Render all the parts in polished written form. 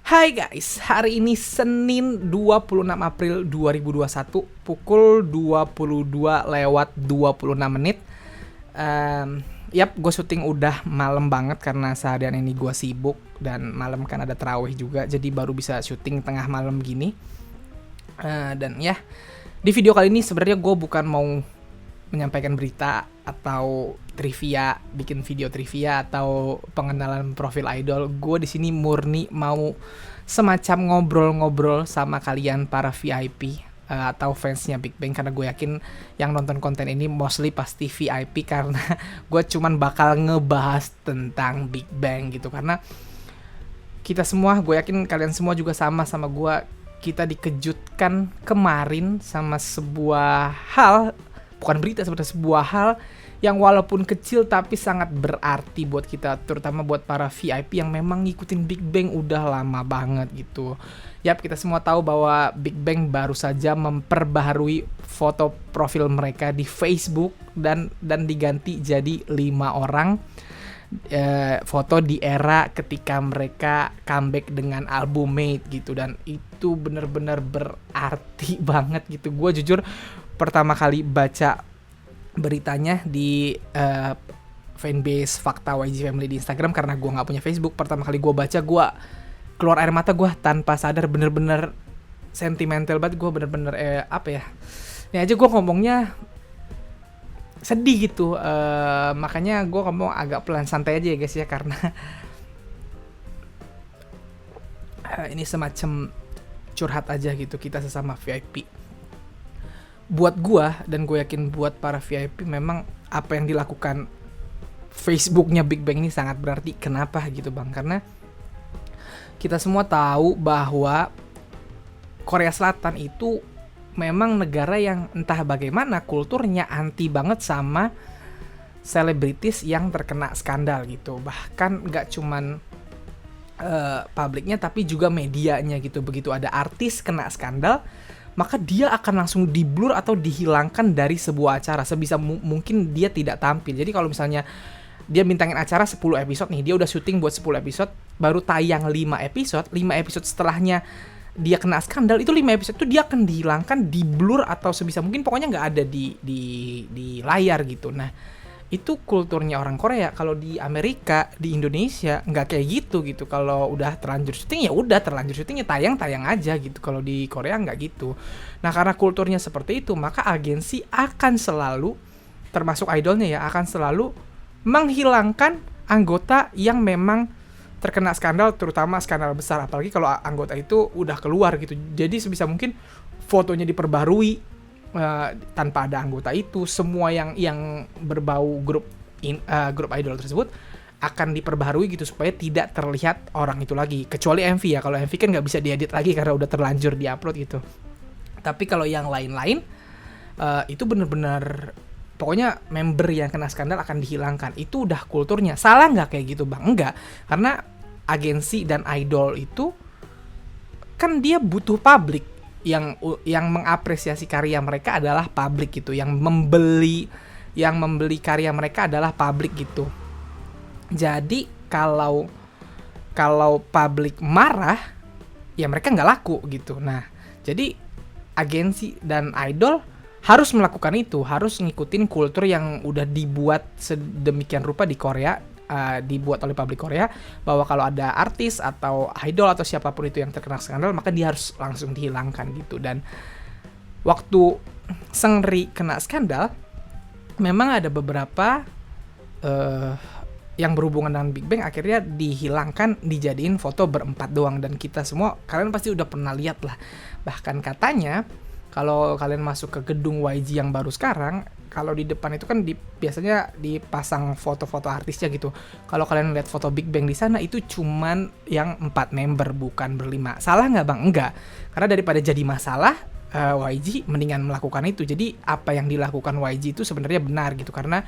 Hai guys, hari ini Senin 26 April 2021 pukul 22 lewat 26 menit. Gue syuting udah malam banget karena seharian ini gue sibuk dan malam kan ada tarawih juga, jadi baru bisa syuting tengah malam gini. Di video kali ini sebenarnya gue bukan mau menyampaikan berita atau trivia, bikin video trivia atau pengenalan profil idol. Gue di sini murni mau semacam ngobrol-ngobrol sama kalian para VIP atau fansnya Big Bang, karena gue yakin yang nonton konten ini mostly pasti VIP karena gue cuman bakal ngebahas tentang Big Bang gitu. Karena kita semua, gue yakin kalian semua juga sama gue, kita dikejutkan kemarin sama sebuah hal, bukan berita sebenarnya, sebuah hal yang walaupun kecil tapi sangat berarti buat kita, terutama buat para VIP yang memang ngikutin Big Bang udah lama banget gitu. Yap, kita semua tahu bahwa Big Bang baru saja memperbaharui foto profil mereka di Facebook dan diganti jadi 5 orang foto di era ketika mereka comeback dengan album Made gitu, dan itu bener-bener berarti banget gitu. Gue jujur pertama kali baca beritanya di fanbase Fakta YG Family di Instagram, karena gue nggak punya Facebook. Pertama kali gue baca, gue keluar air mata, gue tanpa sadar, bener-bener sentimental banget. Gue bener-bener ini aja gue ngomongnya sedih gitu, makanya gue ngomong agak pelan, santai aja ya guys ya, karena ini semacam curhat aja gitu kita sesama VIP. Buat gue, dan gue yakin buat para VIP, memang apa yang dilakukan Facebooknya Big Bang ini sangat berarti. Kenapa gitu bang? Karena kita semua tahu bahwa Korea Selatan itu memang negara yang entah bagaimana kulturnya anti banget sama selebritis yang terkena skandal gitu. Bahkan gak cuman publiknya tapi juga medianya gitu. Begitu ada artis kena skandal, maka dia akan langsung di-blur atau dihilangkan dari sebuah acara. Sebisa mungkin dia tidak tampil. Jadi kalau misalnya dia bintangin acara 10 episode nih, dia udah syuting buat 10 episode, baru tayang 5 episode setelahnya dia kena skandal, itu 5 episode itu dia akan dihilangkan, di-blur atau sebisa mungkin pokoknya nggak ada di layar gitu. Nah, itu kulturnya orang Korea. Kalau di Amerika, di Indonesia nggak kayak gitu. Kalau udah terlanjur syuting ya udah terlanjur syuting, ya tayang aja gitu. Kalau di Korea nggak gitu. Nah, karena kulturnya seperti itu, maka agensi akan selalu, termasuk idolnya ya, akan selalu menghilangkan anggota yang memang terkena skandal, terutama skandal besar, apalagi kalau anggota itu udah keluar gitu. Jadi sebisa mungkin fotonya diperbarui tanpa ada anggota itu. Semua yang berbau grup idol tersebut akan diperbarui gitu supaya tidak terlihat orang itu lagi. Kecuali MV ya, kalau MV kan nggak bisa diedit lagi karena udah terlanjur diupload gitu. Tapi kalau yang lain-lain itu bener-bener pokoknya member yang kena skandal akan dihilangkan. Itu udah kulturnya. Salah nggak kayak gitu bang? Enggak, karena agensi dan idol itu kan dia butuh publik, yang mengapresiasi karya mereka adalah publik gitu, yang membeli karya mereka adalah publik gitu. Jadi kalau publik marah ya mereka nggak laku gitu. Nah, jadi agensi dan idol harus melakukan itu, harus ngikutin kultur yang udah dibuat sedemikian rupa di Korea, dibuat oleh publik Korea, bahwa kalau ada artis atau idol atau siapapun itu yang terkena skandal, maka dia harus langsung dihilangkan gitu. Dan waktu Seungri kena skandal, memang ada beberapa yang berhubungan dengan Big Bang akhirnya dihilangkan, dijadiin foto berempat doang. Dan kita semua, kalian pasti udah pernah lihat lah. Bahkan katanya kalau kalian masuk ke gedung YG yang baru sekarang, kalau di depan itu kan biasanya dipasang foto-foto artisnya gitu. Kalau kalian lihat foto Big Bang di sana, itu cuman yang 4 member, bukan berlima. Salah nggak bang? Enggak. Karena daripada jadi masalah, YG mendingan melakukan itu. Jadi apa yang dilakukan YG itu sebenarnya benar gitu. Karena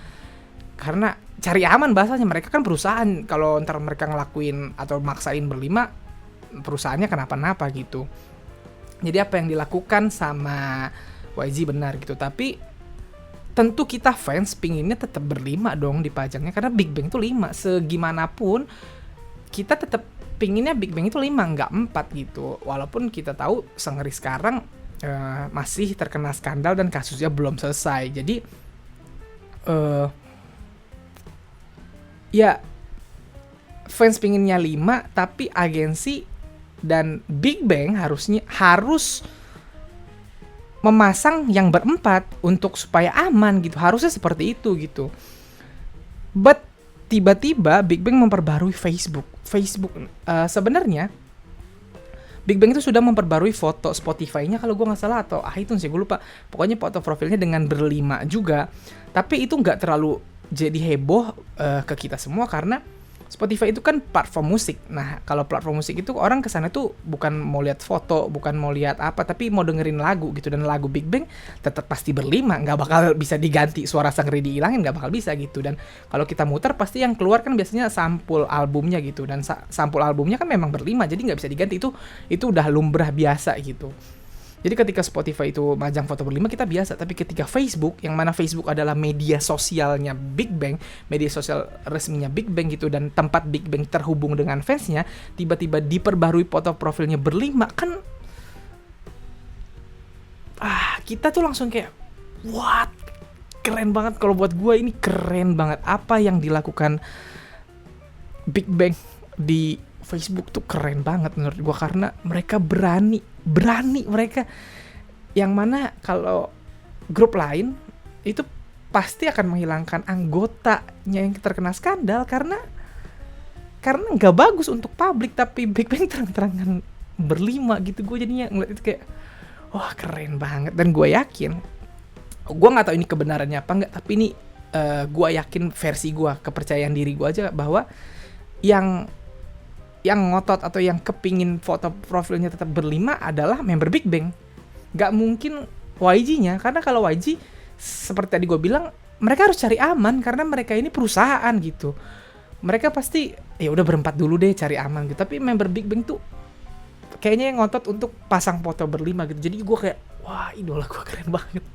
cari aman bahasanya. Mereka kan perusahaan. Kalau ntar mereka ngelakuin atau maksain berlima, perusahaannya kenapa-napa gitu. Jadi apa yang dilakukan sama YG benar gitu. Tapi tentu kita fans pinginnya tetap berlima dong dipajangnya, karena Big Bang tuh 5. Segimanapun kita tetap pinginnya Big Bang itu 5 nggak 4 gitu. Walaupun kita tahu Seungri sekarang masih terkena skandal dan kasusnya belum selesai. Jadi ya fans pinginnya 5, tapi agensi dan Big Bang harus memasang yang berempat untuk supaya aman gitu. Harusnya seperti itu gitu. But tiba-tiba Big Bang memperbarui Facebook. Sebenarnya Big Bang itu sudah memperbarui foto Spotify-nya kalau gue nggak salah, atau iTunes ya, gue lupa. Pokoknya foto profilnya dengan berlima juga. Tapi itu nggak terlalu jadi heboh ke kita semua karena Spotify itu kan platform musik. Nah, kalau platform musik itu orang kesana tuh bukan mau lihat foto, bukan mau lihat apa, tapi mau dengerin lagu gitu. Dan lagu Big Bang tetap pasti berlima, nggak bakal bisa diganti, suara Seungri dihilangin nggak bakal bisa gitu. Dan kalau kita muter pasti yang keluar kan biasanya sampul albumnya gitu. Dan sampul albumnya kan memang berlima, jadi nggak bisa diganti. Itu udah lumrah biasa gitu. Jadi ketika Spotify itu majang foto berlima kita biasa, tapi ketika Facebook, yang mana Facebook adalah media sosialnya Big Bang, media sosial resminya Big Bang gitu, dan tempat Big Bang terhubung dengan fansnya, tiba-tiba diperbarui foto profilnya berlima, kan kita tuh langsung kayak what, keren banget. Kalau buat gue ini keren banget apa yang dilakukan Big Bang di Facebook tuh keren banget menurut gue, karena mereka berani mereka, yang mana kalau grup lain itu pasti akan menghilangkan anggotanya yang terkena skandal karena nggak bagus untuk publik. Tapi Big Bang terang-terangan berlima gitu, gue jadinya ngeliat itu kayak wah keren banget. Dan gue yakin, gue nggak tahu ini kebenarannya apa nggak, tapi ini gue yakin versi gue, kepercayaan diri gue aja, bahwa yang ngotot atau yang kepingin foto profilnya tetap berlima adalah member Big Bang. Gak mungkin YG-nya, karena kalau YG seperti tadi gue bilang, mereka harus cari aman karena mereka ini perusahaan gitu. Mereka pasti ya udah berempat dulu deh cari aman gitu. Tapi member Big Bang tuh kayaknya yang ngotot untuk pasang foto berlima gitu. Jadi gue kayak wah, idola gue keren banget.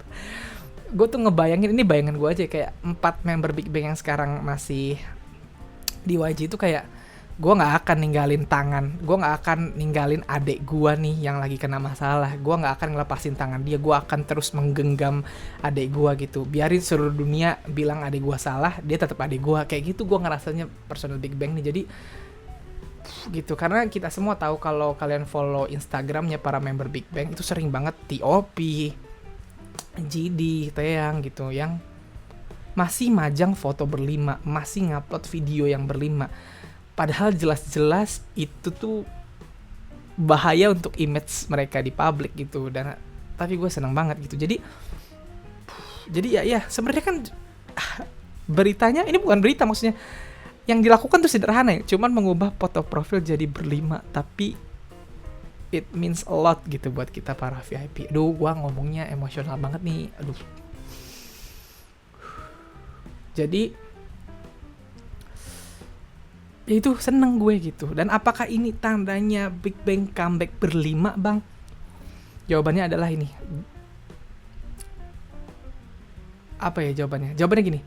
Gue tuh ngebayangin, ini bayangan gue aja, kayak 4 member Big Bang yang sekarang masih di YG itu kayak gue nggak akan ninggalin tangan, gue nggak akan ninggalin adik gue nih yang lagi kena masalah, gue nggak akan ngelepasin tangan dia, gue akan terus menggenggam adik gue gitu, biarin seluruh dunia bilang adik gue salah, dia tetap adik gue, kayak gitu gue ngerasanya personal Big Bang nih. Jadi gitu, karena kita semua tahu kalau kalian follow Instagramnya para member Big Bang itu sering banget T.O.P, GD, Taeyang gitu, yang masih majang foto berlima, masih ngupload video yang berlima. Padahal jelas-jelas itu tuh bahaya untuk image mereka di publik gitu. Dan tapi gue seneng banget gitu. Jadi ya sebenarnya kan beritanya ini bukan berita, maksudnya yang dilakukan tuh sederhana ya, cuman mengubah foto profil jadi berlima, tapi it means a lot gitu buat kita para VIP. Aduh, gue ngomongnya emosional banget nih. Aduh. Jadi ya itu seneng gue gitu. Dan apakah ini tandanya Big Bang comeback berlima, Bang? Jawabannya adalah ini. Apa ya jawabannya? Jawabannya gini.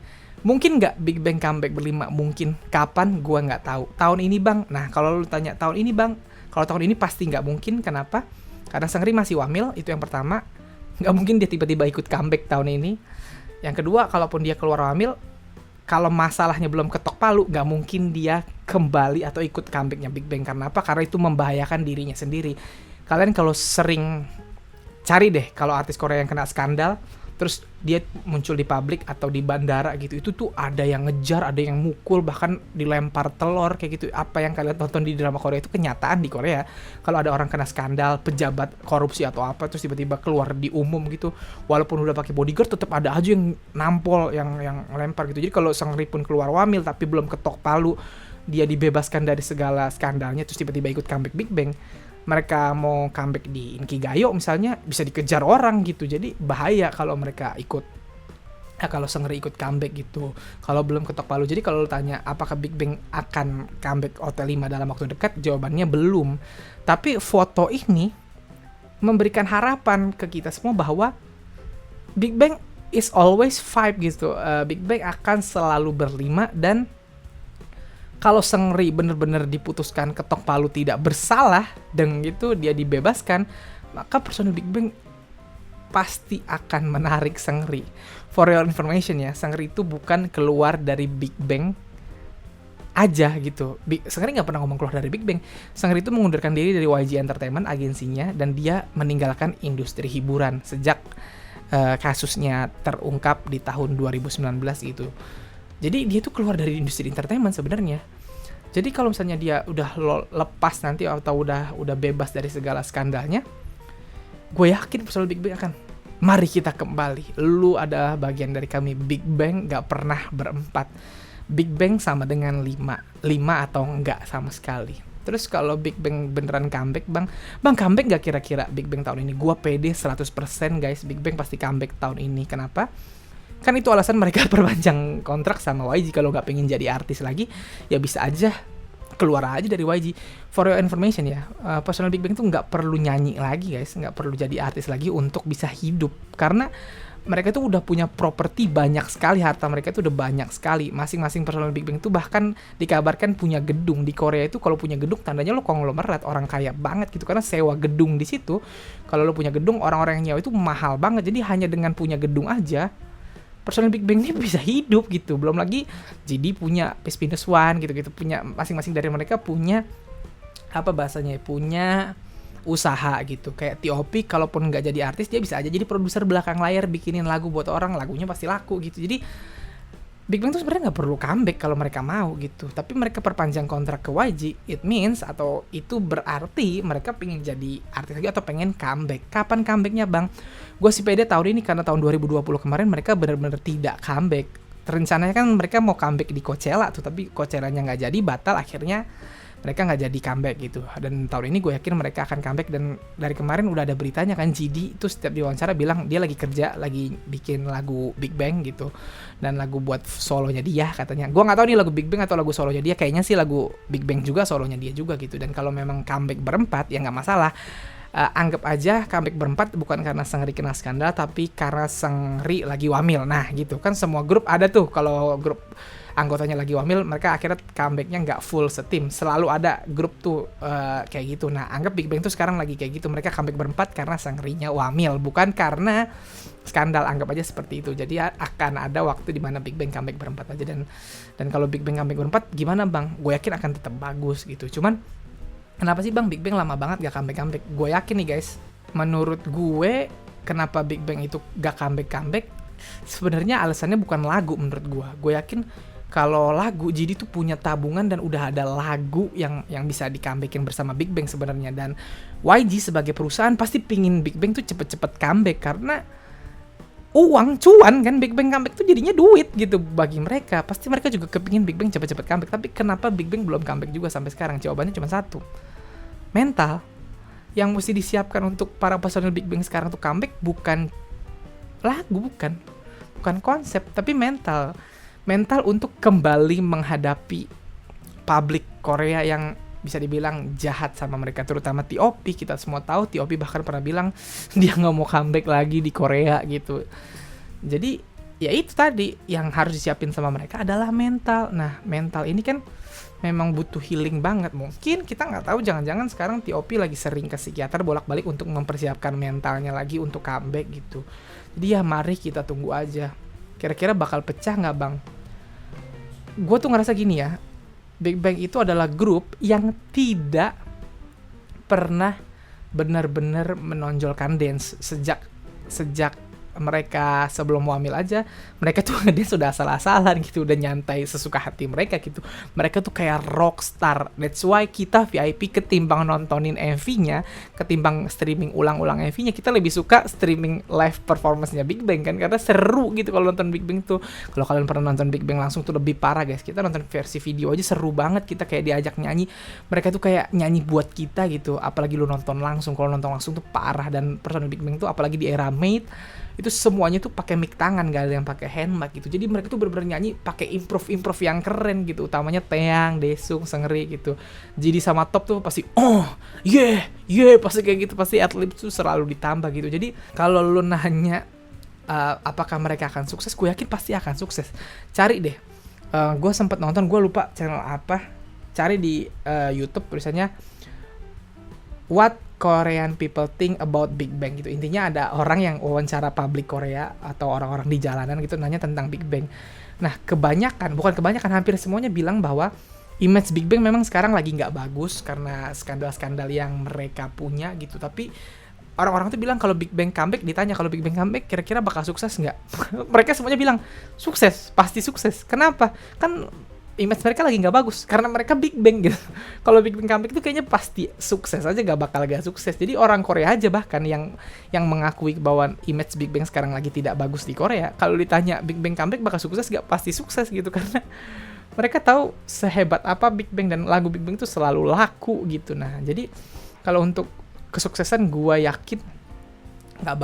Mungkin nggak Big Bang comeback berlima? Mungkin. Kapan? Gue nggak tahu. Tahun ini, Bang. Nah, kalau lu tanya tahun ini, Bang, kalau tahun ini pasti nggak mungkin. Kenapa? Karena Seungri masih wamil, itu yang pertama. Nggak mungkin dia tiba-tiba ikut comeback tahun ini. Yang kedua, kalaupun dia keluar wamil, kalau masalahnya belum ketok palu, nggak mungkin dia kembali atau ikut comebacknya Big Bang. Karena apa? Karena itu membahayakan dirinya sendiri. Kalian kalau sering cari deh, kalau artis Korea yang kena skandal, terus dia muncul di publik atau di bandara gitu, itu tuh ada yang ngejar, ada yang mukul, bahkan dilempar telur kayak gitu. Apa yang kalian tonton di drama Korea itu kenyataan di Korea. Kalau ada orang kena skandal, pejabat korupsi atau apa, terus tiba-tiba keluar di umum gitu, walaupun udah pakai bodyguard, tetap ada aja yang nampol, yang lempar gitu. Jadi kalau Seungri pun keluar wamil tapi belum ketok palu, dia dibebaskan dari segala skandalnya, terus tiba-tiba ikut comeback Big Bang, mereka mau comeback di Inkigayo misalnya, bisa dikejar orang gitu. Jadi bahaya kalau mereka ikut, kalau Seungri ikut comeback gitu, kalau belum ketok palu. Jadi kalau lu tanya apakah Big Bang akan comeback OT5 dalam waktu dekat, jawabannya belum. Tapi foto ini memberikan harapan ke kita semua bahwa Big Bang is always five gitu. Big Bang akan selalu berlima, dan Kalau Seungri bener-bener diputuskan ketok palu tidak bersalah dan gitu dia dibebaskan, maka personil Big Bang pasti akan menarik Seungri. For your information ya, Seungri itu bukan keluar dari Big Bang aja gitu. Seungri nggak pernah ngomong keluar dari Big Bang. Seungri itu mengundurkan diri dari YG Entertainment agensinya dan dia meninggalkan industri hiburan sejak kasusnya terungkap di tahun 2019 gitu. Jadi dia tuh keluar dari industri entertainment sebenarnya. Jadi kalau misalnya dia udah lepas nanti atau udah bebas dari segala skandalnya, gue yakin personal Big Bang akan mari kita kembali. Lu adalah bagian dari kami. Big Bang gak pernah berempat. Big Bang sama dengan 5 atau enggak sama sekali. Terus kalau Big Bang beneran comeback, Bang comeback gak kira-kira Big Bang tahun ini? Gua pede 100% guys, Big Bang pasti comeback tahun ini. Kenapa? Kan itu alasan mereka perpanjang kontrak sama YG. Kalau nggak pengen jadi artis lagi, ya bisa aja keluar aja dari YG. For your information ya, personal Big Bang tuh nggak perlu nyanyi lagi guys, nggak perlu jadi artis lagi untuk bisa hidup. Karena mereka tuh udah punya properti banyak sekali, harta mereka tuh udah banyak sekali. Masing-masing personal Big Bang tuh bahkan dikabarkan punya gedung. Di Korea itu kalau punya gedung tandanya lo konglomerat, orang kaya banget gitu. Karena sewa gedung di situ. Kalau lo punya gedung, orang-orang yang nyewa itu mahal banget. Jadi hanya dengan punya gedung aja, personil Big Bang ini bisa hidup gitu. Belum lagi jadi punya P-1 gitu-gitu, punya masing-masing dari mereka punya apa bahasanya, punya usaha gitu. Kayak T.O.P kalaupun nggak jadi artis, dia bisa aja jadi produser belakang layar, bikinin lagu buat orang, lagunya pasti laku gitu. Jadi Big Bang tuh sebenarnya nggak perlu comeback kalau mereka mau gitu. Tapi mereka perpanjang kontrak ke YG, it means atau itu berarti mereka pengen jadi artis lagi atau pengen comeback. Kapan comebacknya Bang? Gue sih pede tahun ini karena tahun 2020 kemarin mereka benar-benar tidak comeback. Rencananya kan mereka mau comeback di Coachella tuh, tapi Coachella-nya nggak jadi, batal, akhirnya mereka nggak jadi comeback gitu. Dan tahun ini gue yakin mereka akan comeback. Dan dari kemarin udah ada beritanya kan, GD itu setiap diwawancara bilang dia lagi kerja, lagi bikin lagu Big Bang gitu, dan lagu buat solonya dia katanya. Gue nggak tahu nih lagu Big Bang atau lagu solonya dia, kayaknya sih lagu Big Bang juga, solonya dia juga gitu. Dan kalau memang comeback berempat ya nggak masalah. Anggap aja comeback berempat bukan karena Seungri kena skandal, tapi karena Seungri lagi wamil. Nah gitu kan, semua grup ada tuh, kalau grup anggotanya lagi wamil, mereka akhirnya comebacknya nggak full setim. Selalu ada grup tuh kayak gitu. Nah anggap Big Bang tuh sekarang lagi kayak gitu, mereka comeback berempat karena Seungri-nya wamil, bukan karena skandal. Anggap aja seperti itu. Jadi akan ada waktu di mana Big Bang comeback berempat aja. Dan kalau Big Bang comeback berempat gimana Bang? Gue yakin akan tetap bagus gitu. Cuman kenapa sih Bang Big Bang lama banget gak comeback? Gue yakin nih guys, menurut gue kenapa Big Bang itu gak comeback, sebenarnya alasannya bukan lagu menurut gue. Gue yakin kalau lagu, jadi tuh punya tabungan dan udah ada lagu yang bisa di-comebackin bersama Big Bang sebenarnya. Dan YG sebagai perusahaan pasti pingin Big Bang tuh cepet-cepet comeback, karena uang, cuan kan. Big Bang comeback tuh jadinya duit gitu bagi mereka. Pasti mereka juga kepingin Big Bang cepet-cepet comeback. Tapi kenapa Big Bang belum comeback juga sampai sekarang? Jawabannya cuma satu, mental. Yang mesti disiapkan untuk para personil Big Bang sekarang tuh comeback bukan lagu, bukan konsep, tapi mental untuk kembali menghadapi publik Korea yang bisa dibilang jahat sama mereka, terutama T.O.P. Kita semua tahu T.O.P bahkan pernah bilang dia nggak mau comeback lagi di Korea gitu. Jadi ya itu tadi yang harus disiapin sama mereka adalah mental. Nah mental ini kan memang butuh healing banget. Mungkin kita nggak tahu, jangan-jangan sekarang T.O.P lagi sering ke psikiater bolak-balik untuk mempersiapkan mentalnya lagi untuk comeback gitu. Jadi ya mari kita tunggu aja. Kira-kira bakal pecah nggak Bang? Gue tuh ngerasa gini ya, Big Bang itu adalah grup yang tidak pernah benar-benar menonjolkan dance sejak mereka sebelum wamil aja. Mereka tuh ngedance sudah asal-asalan gitu, udah nyantai sesuka hati mereka gitu. Mereka tuh kayak rockstar. That's why kita VIP ketimbang nontonin MV-nya, ketimbang streaming ulang-ulang MV-nya, kita lebih suka streaming live performance-nya Big Bang kan, karena seru gitu kalau nonton Big Bang tuh. Kalau kalian pernah nonton Big Bang langsung tuh lebih parah guys. Kita nonton versi video aja seru banget, kita kayak diajak nyanyi. Mereka tuh kayak nyanyi buat kita gitu. Apalagi lu nonton langsung. Kalau nonton langsung tuh parah. Dan personil Big Bang tuh apalagi di era Made itu semuanya tuh pakai mic tangan, gak ada yang pakai hand mic gitu. Jadi mereka tuh bener-bener nyanyi pakai improv yang keren gitu. Utamanya Taeyang, Daesung, Seungri gitu. Jadi sama Top tuh pasti pasti kayak gitu. Pasti atlet tuh selalu ditambah gitu. Jadi kalau lu nanya apakah mereka akan sukses, gue yakin pasti akan sukses. Cari deh Gue sempet nonton, gue lupa channel apa, cari di YouTube tulisannya What Korean People Think About Big Bang gitu. Intinya ada orang yang wawancara publik Korea atau orang-orang di jalanan gitu nanya tentang Big Bang. Nah, hampir semuanya bilang bahwa image Big Bang memang sekarang lagi nggak bagus karena skandal-skandal yang mereka punya gitu. Tapi orang-orang tuh bilang kalau Big Bang comeback, ditanya kalau Big Bang comeback kira-kira bakal sukses nggak? Mereka semuanya bilang sukses, pasti sukses. Kenapa? Kan image mereka lagi nggak bagus karena mereka Big Bang gitu. Kalau Big Bang comeback itu kayaknya pasti sukses aja, nggak bakal gak sukses. Jadi orang Korea aja bahkan yang mengakui bahwa image Big Bang sekarang lagi tidak bagus di Korea, kalau ditanya Big Bang comeback bakal sukses nggak, pasti sukses gitu, karena mereka tahu sehebat apa Big Bang dan lagu Big Bang itu selalu laku gitu. Nah, jadi kalau untuk kesuksesan gue yakin nggak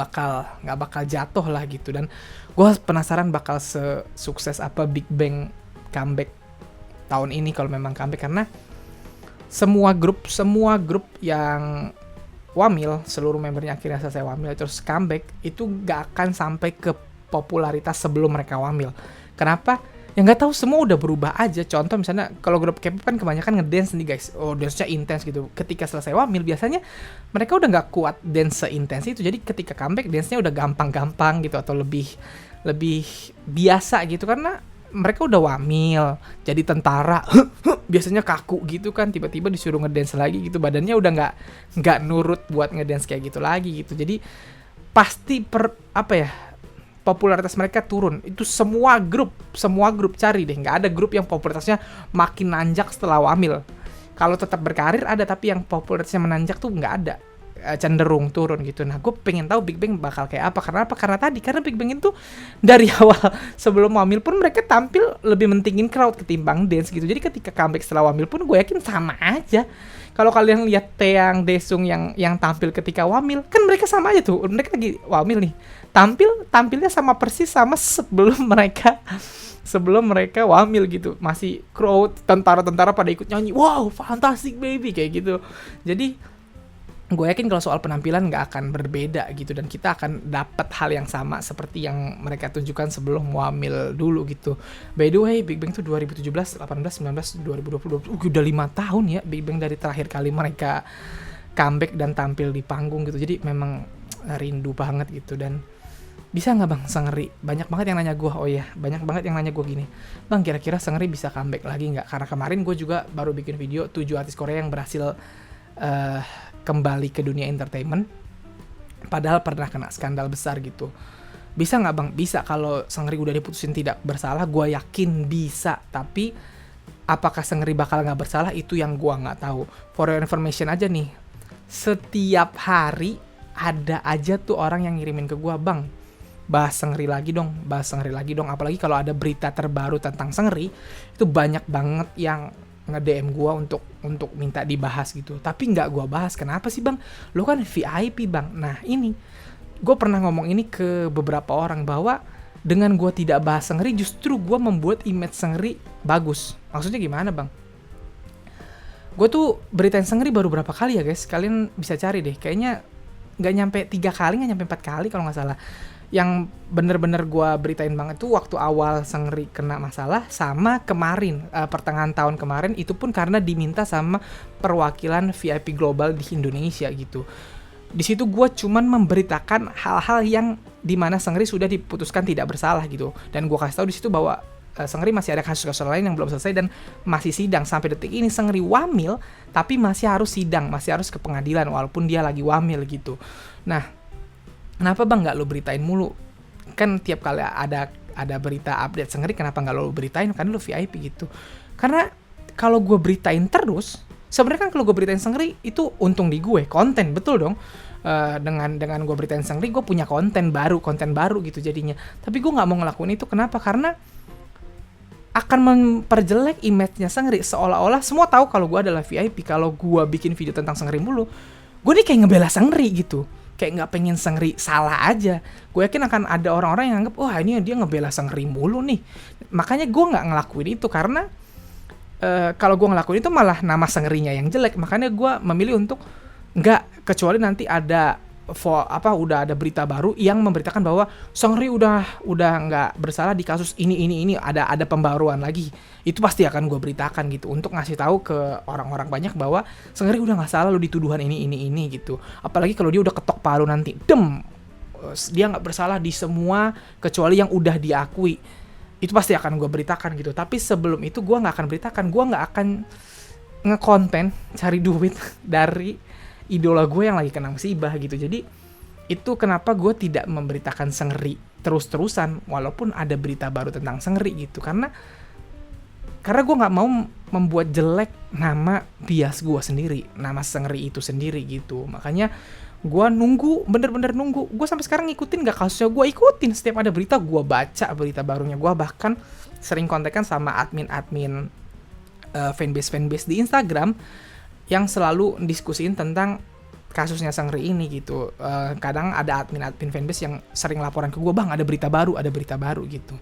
bakal jatuh lah gitu. Dan gue penasaran bakal sukses apa Big Bang comeback tahun ini kalau memang comeback, karena semua grup yang wamil, seluruh membernya akhirnya selesai wamil terus comeback, itu gak akan sampai ke popularitas sebelum mereka wamil. Kenapa? Ya nggak tahu, semua udah berubah aja. Contoh misalnya kalau grup K-pop kan kebanyakan ngedance nih guys, dance-nya intens gitu. Ketika selesai wamil biasanya mereka udah nggak kuat dance seintens itu, jadi ketika comeback dance-nya udah gampang-gampang gitu atau lebih biasa gitu, karena mereka udah wamil, jadi tentara biasanya kaku gitu kan, tiba-tiba disuruh ngedance lagi gitu, badannya udah nggak nurut buat ngedance kayak gitu lagi gitu. Jadi pasti popularitas mereka turun. Itu semua grup cari deh, nggak ada grup yang popularitasnya makin nanjak setelah wamil. Kalau tetap berkarir ada, tapi yang popularitasnya menanjak tuh nggak ada, cenderung turun gitu. Nah, gue pengen tahu Big Bang bakal kayak apa. Karena Big Bang itu dari awal sebelum wamil pun mereka tampil lebih mentingin crowd ketimbang dance gitu. Jadi ketika comeback setelah wamil pun gue yakin sama aja. Kalau kalian lihat Taeyang, Daesung yang tampil ketika wamil, kan mereka sama aja tuh. Mereka lagi wamil nih. Tampilnya sama persis sama sebelum mereka wamil gitu. Masih crowd, tentara-tentara pada ikut nyanyi, wow, fantastic baby kayak gitu. Jadi gue yakin kalau soal penampilan nggak akan berbeda gitu, dan kita akan dapat hal yang sama seperti yang mereka tunjukkan sebelum wamil dulu gitu. By the way, Big Bang tuh 2017, 18, 19, 2020, udah 5 tahun ya Big Bang dari terakhir kali mereka comeback dan tampil di panggung gitu. Jadi memang rindu banget gitu. Dan bisa nggak Bang Seungri? Banyak banget yang nanya gue, banyak banget yang nanya gue gini, Bang kira-kira Seungri bisa comeback lagi nggak? Karena kemarin gue juga baru bikin video 7 artis Korea yang berhasil kembali ke dunia entertainment padahal pernah kena skandal besar gitu. Bisa nggak Bang? Bisa. Kalau Seungri udah diputusin tidak bersalah, gue yakin bisa. Tapi apakah Seungri bakal nggak bersalah, itu yang gue nggak tahu. For your information aja nih, setiap hari ada aja tuh orang yang ngirimin ke gue, Bang bahas Seungri lagi dong. Apalagi kalau ada berita terbaru tentang Seungri, itu banyak banget yang nge-DM gue untuk minta dibahas gitu. Tapi nggak gue bahas. Kenapa sih Bang? Lu kan VIP Bang. Nah ini, gue pernah ngomong ini ke beberapa orang bahwa dengan gue tidak bahas Seungri, justru gue membuat image Seungri bagus. Maksudnya gimana Bang? Gue tuh beritain Seungri baru berapa kali ya guys? Kalian bisa cari deh. Kayaknya nggak nyampe 3 kali, nggak nyampe 4 kali kalau nggak salah. Yang bener-bener gue beritain banget tuh waktu awal Seungri kena masalah, sama kemarin pertengahan tahun kemarin, itu pun karena diminta sama perwakilan VIP global di Indonesia gitu. Di situ gue cuman memberitakan hal-hal yang dimana Seungri sudah diputuskan tidak bersalah gitu, dan gue kasih tahu di situ bahwa Seungri masih ada kasus-kasus lain yang belum selesai dan masih sidang sampai detik ini. Seungri wamil tapi masih harus sidang, masih harus ke pengadilan walaupun dia lagi wamil gitu. Nah, kenapa Bang nggak lo beritain mulu? Kan tiap kali ada berita update Seungri, kenapa nggak lo beritain? Kan lo VIP gitu. Karena kalau gue beritain terus, sebenarnya kan kalau gue beritain Seungri itu untung di gue, konten, betul dong. Dengan gue beritain Seungri, gue punya konten baru gitu jadinya. Tapi gue nggak mau ngelakuin itu. Kenapa? Karena akan memperjelek image-nya Seungri, seolah-olah semua tahu kalau gue adalah VIP. Kalau gue bikin video tentang Seungri mulu, gue nih kayak ngebela Seungri gitu, kayak nggak pengen Seungri salah aja. Gue yakin akan ada orang-orang yang anggap, wah ini dia ngebela Seungri mulu nih. Makanya gue nggak ngelakuin itu, karena kalau gue ngelakuin itu malah nama Seungrinya yang jelek. Makanya gue memilih untuk nggak, kecuali nanti ada udah ada berita baru yang memberitakan bahwa Seungri udah nggak bersalah di kasus ini, ada pembaruan lagi, itu pasti akan gue beritakan gitu untuk ngasih tahu ke orang-orang banyak bahwa Seungri udah nggak salah lo di tuduhan ini gitu. Apalagi kalau dia udah ketok palu nanti, dia nggak bersalah di semua kecuali yang udah diakui, itu pasti akan gue beritakan gitu. Tapi sebelum itu gue nggak akan beritakan, gue nggak akan ngekonten cari duit dari idola gue yang lagi kena musibah gitu. Jadi itu kenapa gue tidak memberitakan Seungri terus-terusan walaupun ada berita baru tentang Seungri gitu, karena gue nggak mau membuat jelek nama bias gue sendiri, nama Seungri itu sendiri gitu. Makanya gue bener-bener nunggu. Gue sampai sekarang ngikutin gak kasusnya, gue ikutin setiap ada berita, gue baca berita barunya. Gue bahkan sering kontekan sama admin fanbase di Instagram yang selalu diskusiin tentang kasusnya Seungri ini gitu. Kadang ada admin fanbase yang sering laporan ke gue, bang ada berita baru gitu.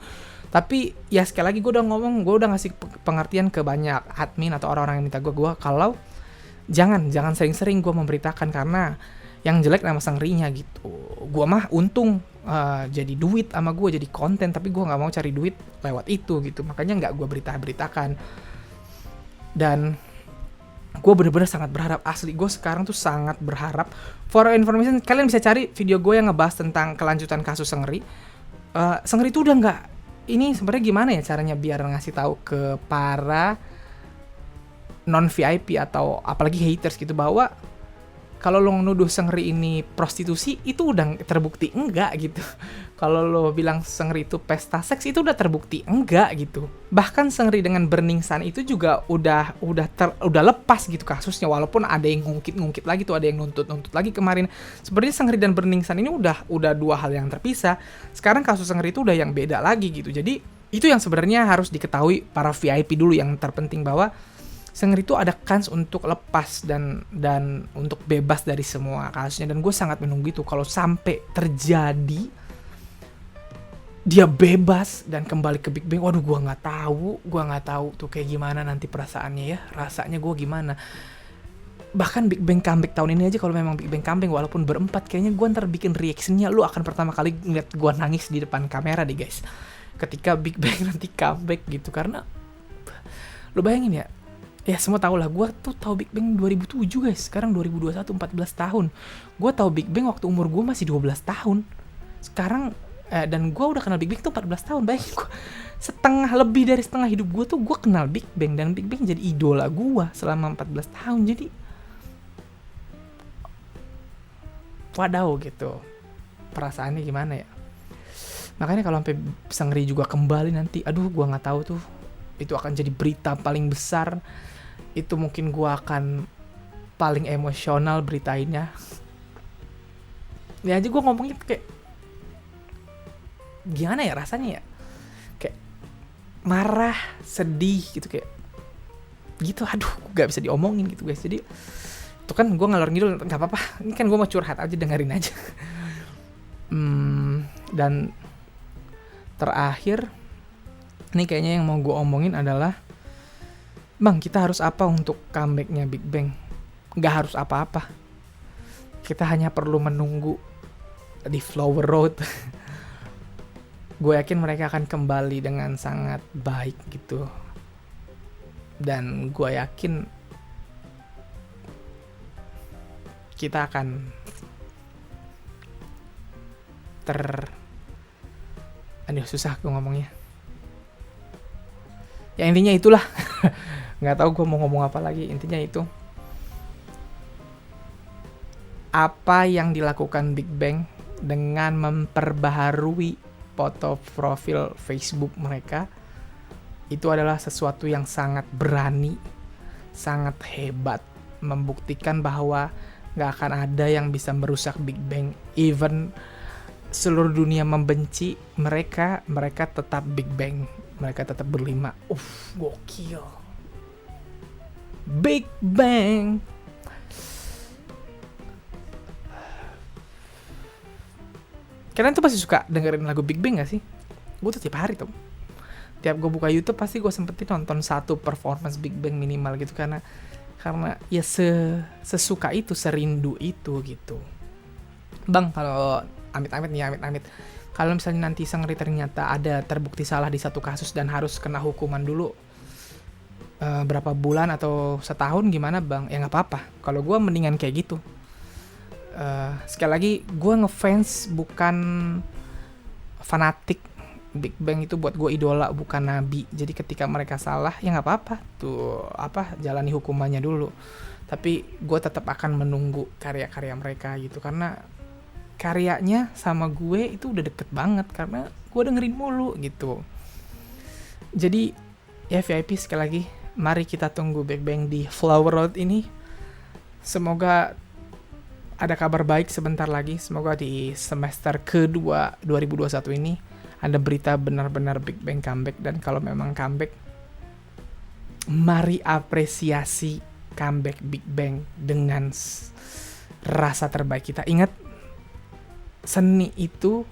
Tapi ya sekali lagi gue udah ngasih pengertian ke banyak admin atau orang-orang yang minta gue kalau jangan sering-sering gue memberitakan, karena yang jelek nama Seungrinya gitu. Gue mah untung jadi duit sama gue, jadi konten, tapi gue nggak mau cari duit lewat itu gitu. Makanya nggak gue beritakan. Dan gue bener-bener sangat berharap, asli gue sekarang tuh sangat berharap. For information, kalian bisa cari video gue yang ngebahas tentang kelanjutan kasus Seungri. Seungri itu udah nggak, ini sebenarnya gimana ya caranya biar ngasih tahu ke para non VIP atau apalagi haters gitu, bahwa kalau lo nuduh Seungri ini prostitusi itu udah terbukti enggak gitu. Kalau lo bilang Seungri itu pesta seks itu udah terbukti enggak gitu. Bahkan Seungri dengan Burning Sun itu juga udah lepas gitu kasusnya, walaupun ada yang ngungkit lagi tuh, ada yang nuntut lagi kemarin. Sebenarnya Seungri dan Burning Sun ini udah dua hal yang terpisah. Sekarang kasus Seungri itu udah yang beda lagi gitu. Jadi itu yang sebenarnya harus diketahui para VIP dulu, yang terpenting bahwa Seungri itu ada kans untuk lepas dan untuk bebas dari semua kasusnya. Dan gue sangat menunggu itu, kalau sampai terjadi dia bebas dan kembali ke Big Bang. Waduh, gue nggak tahu tuh kayak gimana nanti perasaannya ya, rasanya gue gimana. Bahkan Big Bang comeback tahun ini aja, kalau memang Big Bang comeback walaupun berempat, kayaknya gue ntar bikin reactionnya, lu akan pertama kali ngeliat gue nangis di depan kamera deh guys, ketika Big Bang nanti comeback gitu. Karena lu bayangin ya semua tau lah, gue tuh tahu Big Bang 2007 guys, sekarang 2021, 14 tahun. Gue tahu Big Bang waktu umur gue masih 12 tahun. Sekarang dan gue udah kenal Big Bang tuh 14 tahun. Bayangin gue, lebih dari setengah hidup gue tuh gue kenal Big Bang, dan Big Bang jadi idola gue selama 14 tahun. Jadi wadaw gitu, perasaannya gimana ya. Makanya kalau sampai Seungri juga kembali nanti, aduh gue nggak tahu tuh, itu akan jadi berita paling besar. Itu mungkin gue akan paling emosional beritainnya. Ya aja gue ngomongin kayak gimana ya rasanya ya, kayak marah, sedih gitu, kayak gitu. Aduh, gak bisa diomongin gitu guys. Jadi itu kan gue ngalor ngidul, nggak apa-apa, ini kan gue mau curhat aja, dengerin aja. Dan terakhir ini kayaknya yang mau gue omongin adalah, bang, kita harus apa untuk comebacknya Big Bang? Gak harus apa-apa, kita hanya perlu menunggu di Flower Road. Gue yakin mereka akan kembali dengan sangat baik gitu. Dan gue yakin kita akan aduh susah gue ngomongnya. Ya intinya itulah. Nggak tahu gue mau ngomong apa lagi. Intinya itu, apa yang dilakukan Big Bang dengan memperbaharui foto profil Facebook mereka, itu adalah sesuatu yang sangat berani, sangat hebat, membuktikan bahwa gak akan ada yang bisa merusak Big Bang. Even seluruh dunia membenci mereka tetap Big Bang, mereka tetap berlima. Gokil, Big Bang. Kalian tuh pasti suka dengerin lagu Big Bang gak sih? Gue tuh tiap hari tuh, tiap gue buka YouTube pasti gue sempetin nonton satu performance Big Bang minimal gitu, karena ya sesuka itu, serindu itu gitu. Bang, kalau amit-amit nih, amit-amit, kalau misalnya nanti sang Ri ternyata ada terbukti salah di satu kasus dan harus kena hukuman dulu berapa bulan atau setahun, gimana bang? Ya nggak apa-apa. Kalau gue mendingan kayak gitu. Sekali lagi, gue ngefans bukan fanatik. Big Bang itu buat gue idola, bukan nabi. Jadi ketika mereka salah, ya nggak apa-apa. Tuh jalani hukumannya dulu. Tapi gue tetap akan menunggu karya-karya mereka gitu, karena karyanya sama gue itu udah deket banget, karena gue dengerin mulu gitu. Jadi ya VIP, sekali lagi, mari kita tunggu Big Bang di Flower Road ini. Semoga ada kabar baik sebentar lagi. Semoga di semester kedua 2021 ini ada berita benar-benar Big Bang comeback. Dan kalau memang comeback, mari apresiasi comeback Big Bang dengan rasa terbaik kita. Ingat, seni itu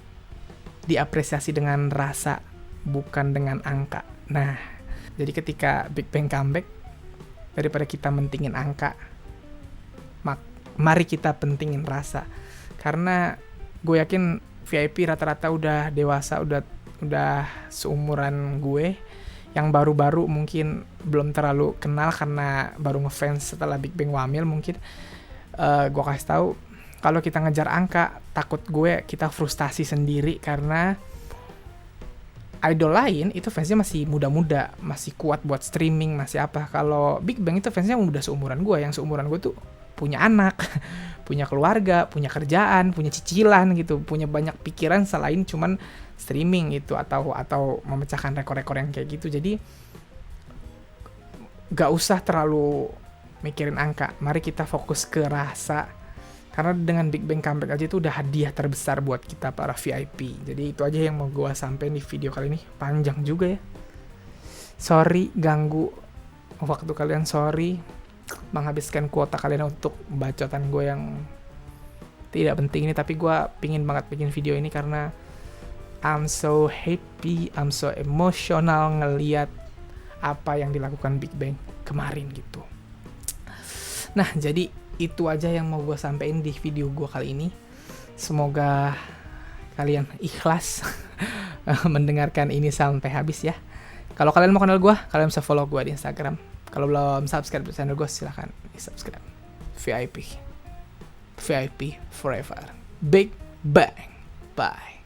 diapresiasi dengan rasa, bukan dengan angka. Nah, jadi ketika Big Bang comeback, daripada kita mentingin angka, mari kita pentingin rasa. Karena gue yakin VIP rata-rata udah dewasa, udah seumuran gue. Yang baru-baru mungkin belum terlalu kenal karena baru ngefans setelah Big Bang wamil mungkin. Gue kasih tahu, kalau kita ngejar angka, takut gue kita frustasi sendiri, karena idol lain itu fansnya masih muda-muda, masih kuat buat streaming, masih apa. Kalau Big Bang itu fansnya udah seumuran gue, yang seumuran gue tuh punya anak, punya keluarga, punya kerjaan, punya cicilan gitu, punya banyak pikiran selain cuman streaming gitu, atau memecahkan rekor-rekor yang kayak gitu. Jadi gak usah terlalu mikirin angka, mari kita fokus ke rasa. Karena dengan Big Bang comeback aja itu udah hadiah terbesar buat kita para VIP. Jadi itu aja yang mau gue sampein di video kali ini. Panjang juga ya. Sorry ganggu waktu kalian, sorry menghabiskan kuota kalian untuk bacotan gue yang tidak penting ini. Tapi gue pingin banget bikin video ini karena I'm so happy, I'm so emotional ngeliat apa yang dilakukan Big Bang kemarin gitu. Nah, jadi itu aja yang mau gue sampein di video gue kali ini. Semoga kalian ikhlas mendengarkan ini sampai habis ya. Kalau kalian mau kenal gue, kalian bisa follow gue di Instagram. Kalau belum subscribe di channel gue, silahkan di subscribe. VIP forever. Big Bang. Bye.